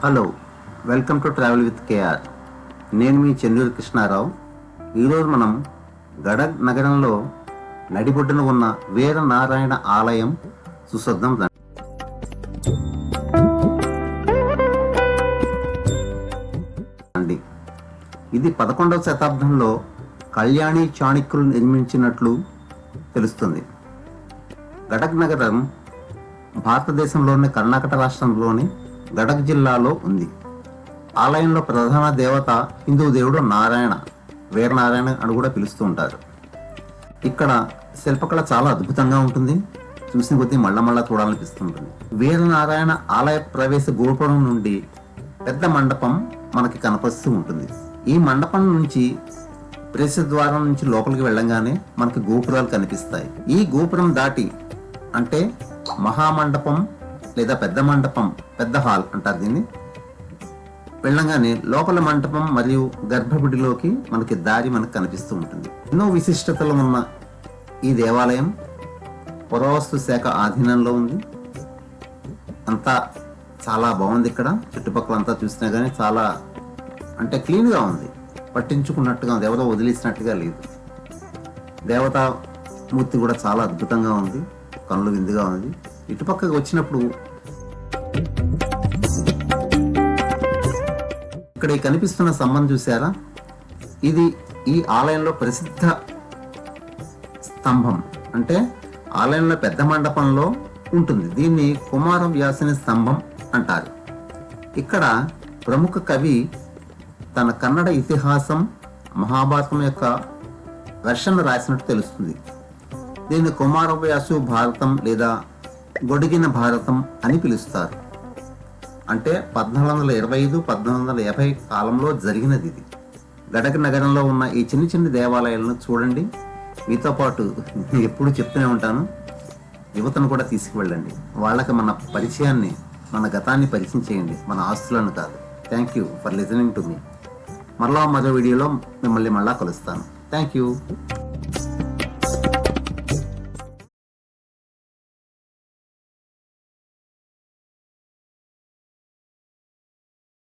Hello, welcome to travel with KR. నేను మీ చెన్నూరు కృష్ణారావు. ఈరోజు మనం గడగ్ నగరంలో నడిబొడ్డున ఉన్న వీరనారాయణ ఆలయం సుశుద్ధం. ఇది 11వ శతాబ్దంలో కళ్యాణి చాణక్యులు నిర్మించినట్లు తెలుస్తుంది. గడగ్ నగరం భారతదేశంలోని కర్ణాటక రాష్ట్రంలోని గడగ్ జిల్లాలో ఉంది. ఆలయంలో ప్రధాన దేవత హిందూ దేవుడు నారాయణ, వీరనారాయణ అని కూడా పిలుస్తూ ఉంటారు. ఇక్కడ శిల్పకళ చాలా అద్భుతంగా ఉంటుంది. చూసిన కొద్దీ మళ్ళా చూడాలనిపిస్తుంటుంది. వీరనారాయణ ఆలయ ప్రవేశ గోపురం నుండి పెద్ద మండపం మనకి కనపరుస్తూ ఉంటుంది. ఈ మండపం నుంచి ప్రవేశ ద్వారం నుంచి లోపలికి వెళ్ళంగానే మనకి గోపురాలు కనిపిస్తాయి. ఈ గోపురం దాటి అంటే మహామండపం లేదా పెద్ద మండపం, పెద్ద హాల్ అంటారు దీన్ని, వెళ్ళంగానే లోపల మంటపం మరియు గర్భగుడిలోకి మనకి దారి మనకు కనిపిస్తూ ఉంటుంది. ఎన్నో విశిష్టతలు ఉన్న ఈ దేవాలయం పురావస్తు శాఖ ఆధీనంలో ఉంది. అంతా చాలా బాగుంది. ఇక్కడ చుట్టుపక్కల అంతా చూసినా కానీ చాలా అంటే క్లీన్గా ఉంది. పట్టించుకున్నట్టుగా ఉంది, ఎవరో వదిలేసినట్టుగా లేదు. దేవతా మూర్తి కూడా చాలా అద్భుతంగా ఉంది, కళ్ళు విందుగా ఉంది. ఇటుపక్కకి వచ్చినప్పుడు ఇక్కడ కనిపిస్తున్న స్తంభం చూసారా, ఇది ఈ ఆలయంలో ప్రసిద్ధ స్తంభం. అంటే ఆలయంలో పెద్ద మండపంలో ఉంటుంది. దీన్ని కుమార వ్యాసుని స్తంభం అంటారు. ఇక్కడ ప్రముఖ కవి తన కన్నడ ఇతిహాసం మహాభారతం యొక్క వెర్షన్ రాసినట్టు తెలుస్తుంది. దీన్ని కుమారవ్యాసు భారతం లేదా గొడిగిన భారతం అని పిలుస్తారు. అంటే 1425-1450 కాలంలో జరిగినది ఇది. గడగ నగరంలో ఉన్న ఈ చిన్న చిన్న దేవాలయాలను చూడండి. మీతో పాటు ఎప్పుడు చెప్తూనే ఉంటాను, యువతను కూడా తీసుకువెళ్ళండి. వాళ్ళకి మన పరిచయాన్ని, మన గతాన్ని పరిచయం చేయండి, మన ఆస్తులను కాదు. Thank you for listening to me. మరో వీడియోలో మిమ్మల్ని మళ్ళా కలుస్తాను. Thank you.